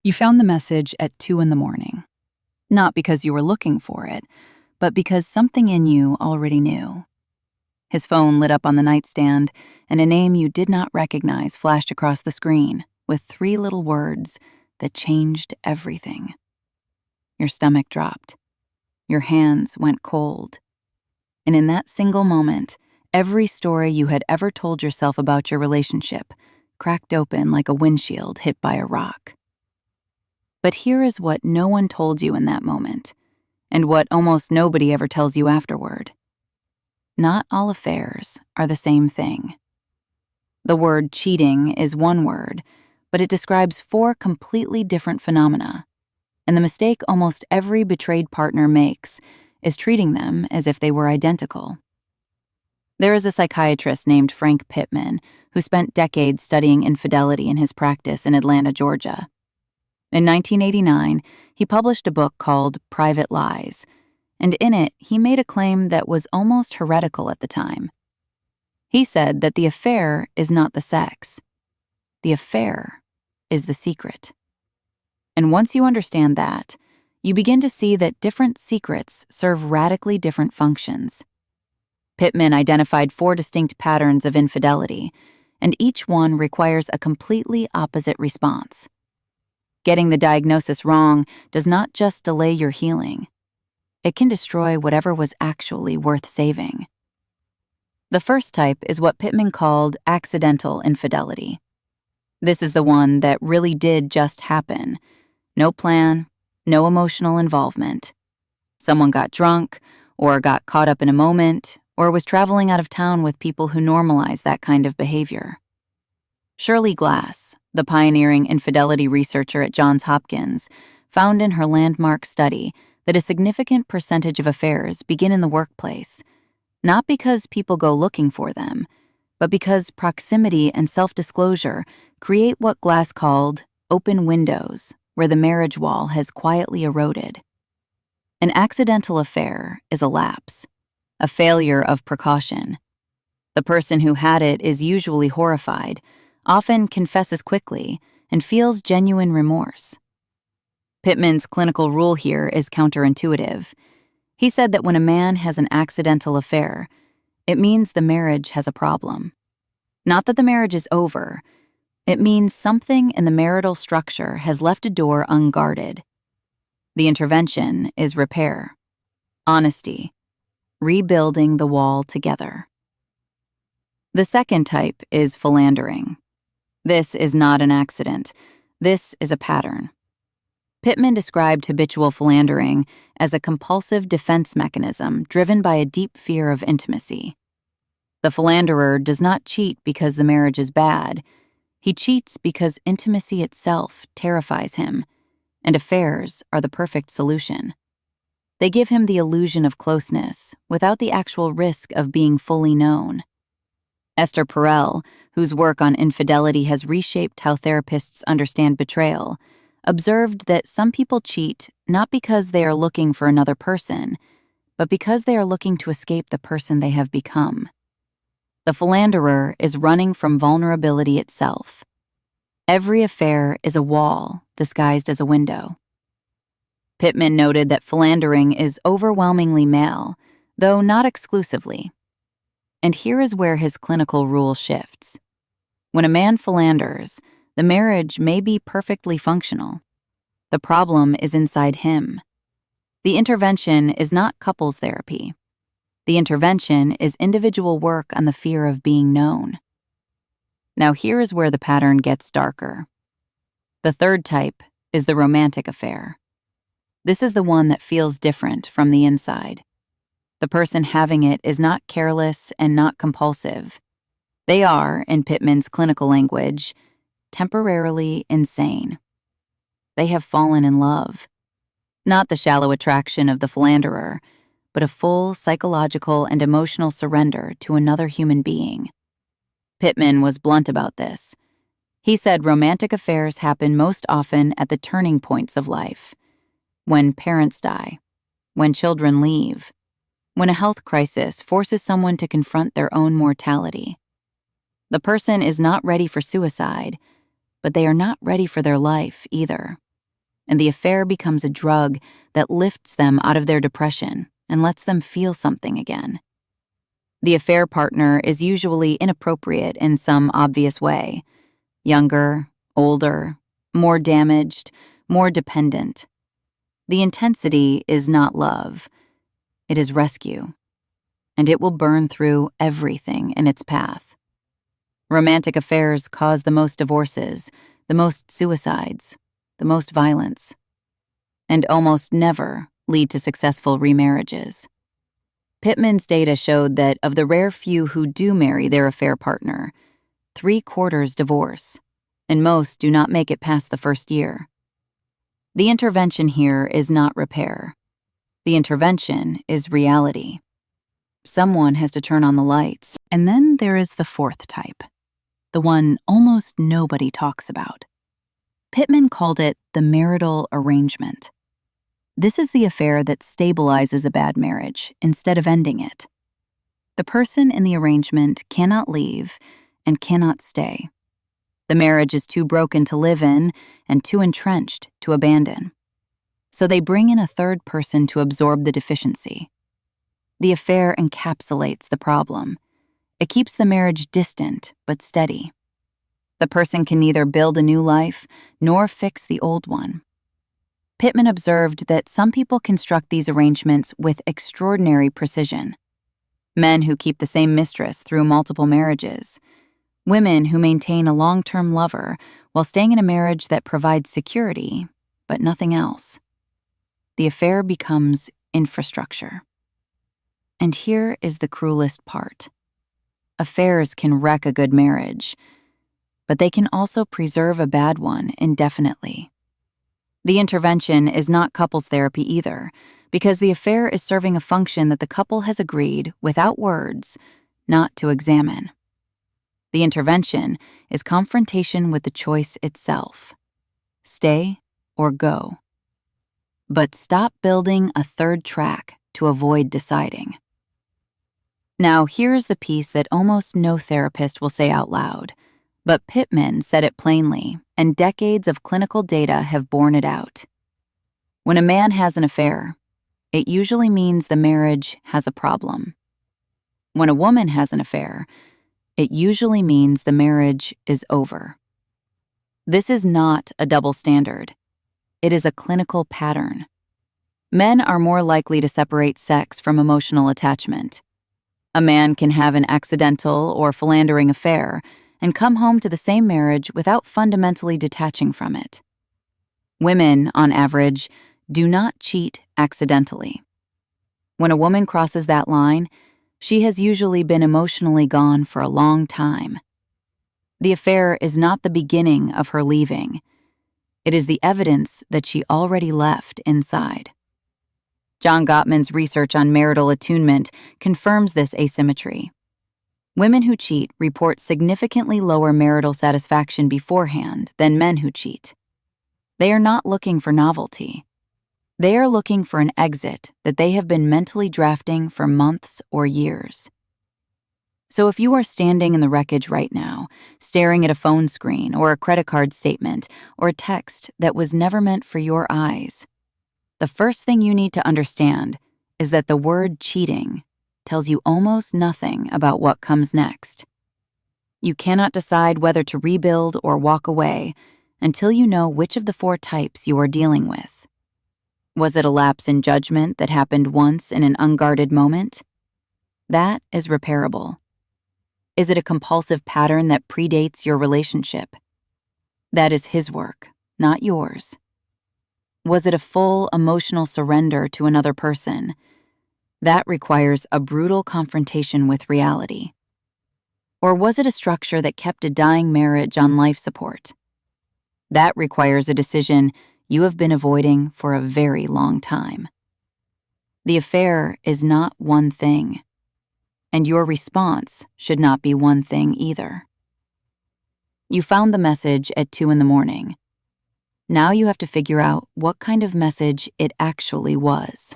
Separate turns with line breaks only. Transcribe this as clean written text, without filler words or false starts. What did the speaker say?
You found the message at 2 in the morning. Not because you were looking for it, but because something in you already knew. His phone lit up on the nightstand, and a name you did not recognize flashed across the screen with 3 little words that changed everything. Your stomach dropped. Your hands went cold. And in that single moment, every story you had ever told yourself about your relationship cracked open like a windshield hit by a rock. But here is what no one told you in that moment, and what almost nobody ever tells you afterward. Not all affairs are the same thing. The word cheating is one word, but it describes 4 completely different phenomena, and the mistake almost every betrayed partner makes is treating them as if they were identical. There is a psychiatrist named Frank Pittman who spent decades studying infidelity in his practice in Atlanta, Georgia. In 1989, he published a book called Private Lies, and in it, he made a claim that was almost heretical at the time. He said that the affair is not the sex. The affair is the secret. And once you understand that, you begin to see that different secrets serve radically different functions. Pittman identified 4 distinct patterns of infidelity, and each one requires a completely opposite response. Getting the diagnosis wrong does not just delay your healing. It can destroy whatever was actually worth saving. The first type is what Pittman called accidental infidelity. This is the one that really did just happen. No plan, no emotional involvement. Someone got drunk, or got caught up in a moment, or was traveling out of town with people who normalize that kind of behavior. Shirley Glass, the pioneering infidelity researcher at Johns Hopkins, found in her landmark study that a significant percentage of affairs begin in the workplace, not because people go looking for them, but because proximity and self-disclosure create what Glass called open windows where the marriage wall has quietly eroded. An accidental affair is a lapse, a failure of precaution. The person who had it is usually horrified, often confesses quickly, and feels genuine remorse. Pittman's clinical rule here is counterintuitive. He said that when a man has an accidental affair, it means the marriage has a problem. Not that the marriage is over. It means something in the marital structure has left a door unguarded. The intervention is repair, honesty, rebuilding the wall together. The second type is philandering. This is not an accident. This is a pattern. Pittman described habitual philandering as a compulsive defense mechanism driven by a deep fear of intimacy. The philanderer does not cheat because the marriage is bad. He cheats because intimacy itself terrifies him, and affairs are the perfect solution. They give him the illusion of closeness without the actual risk of being fully known. Esther Perel, whose work on infidelity has reshaped how therapists understand betrayal, observed that some people cheat not because they are looking for another person, but because they are looking to escape the person they have become. The philanderer is running from vulnerability itself. Every affair is a wall disguised as a window. Pittman noted that philandering is overwhelmingly male, though not exclusively. And here is where his clinical rule shifts. When a man philanders, the marriage may be perfectly functional. The problem is inside him. The intervention is not couples therapy. The intervention is individual work on the fear of being known. Now here is where the pattern gets darker. The third type is the romantic affair. This is the one that feels different from the inside. The person having it is not careless and not compulsive. They are, in Pittman's clinical language, temporarily insane. They have fallen in love. Not the shallow attraction of the philanderer, but a full psychological and emotional surrender to another human being. Pittman was blunt about this. He said romantic affairs happen most often at the turning points of life. When parents die, when children leave, when a health crisis forces someone to confront their own mortality. The person is not ready for suicide, but they are not ready for their life either. and the affair becomes a drug that lifts them out of their depression and lets them feel something again. The affair partner is usually inappropriate in some obvious way: younger, older, more damaged, more dependent. The intensity is not love, it is rescue, and it will burn through everything in its path. Romantic affairs cause the most divorces, the most suicides, the most violence, and almost never lead to successful remarriages. Pittman's data showed that of the rare few who do marry their affair partner, 3/4 divorce, and most do not make it past the first year. The intervention here is not repair. The intervention is reality. Someone has to turn on the lights. And then there is the fourth type, the one almost nobody talks about. Pittman called it the marital arrangement. This is the affair that stabilizes a bad marriage instead of ending it. The person in the arrangement cannot leave and cannot stay. The marriage is too broken to live in and too entrenched to abandon. So they bring in a third person to absorb the deficiency. The affair encapsulates the problem. It keeps the marriage distant but steady. The person can neither build a new life nor fix the old one. Pittman observed that some people construct these arrangements with extraordinary precision. Men who keep the same mistress through multiple marriages. Women who maintain a long-term lover while staying in a marriage that provides security, but nothing else. The affair becomes infrastructure. And here is the cruelest part. Affairs can wreck a good marriage, but they can also preserve a bad one indefinitely. The intervention is not couples therapy either, because the affair is serving a function that the couple has agreed, without words, not to examine. The intervention is confrontation with the choice itself: stay or go. But stop building a third track to avoid deciding. Now, here's the piece that almost no therapist will say out loud, but Pittman said it plainly, and decades of clinical data have borne it out. When a man has an affair, it usually means the marriage has a problem. When a woman has an affair, it usually means the marriage is over. This is not a double standard. It is a clinical pattern. Men are more likely to separate sex from emotional attachment. A man can have an accidental or philandering affair and come home to the same marriage without fundamentally detaching from it. Women, on average, do not cheat accidentally. When a woman crosses that line, she has usually been emotionally gone for a long time. The affair is not the beginning of her leaving. It is the evidence that she already left inside. John Gottman's research on marital attunement confirms this asymmetry. Women who cheat report significantly lower marital satisfaction beforehand than men who cheat. They are not looking for novelty. They are looking for an exit that they have been mentally drafting for months or years. So if you are standing in the wreckage right now, staring at a phone screen or a credit card statement or a text that was never meant for your eyes, the first thing you need to understand is that the word cheating tells you almost nothing about what comes next. You cannot decide whether to rebuild or walk away until you know which of the four types you are dealing with. Was it a lapse in judgment that happened once in an unguarded moment? That is repairable. Is it a compulsive pattern that predates your relationship? That is his work, not yours. Was it a full emotional surrender to another person? That requires a brutal confrontation with reality. Or was it a structure that kept a dying marriage on life support? That requires a decision you have been avoiding for a very long time. The affair is not one thing, and your response should not be one thing either. You found the message at 2 a.m. Now you have to figure out what kind of message it actually was.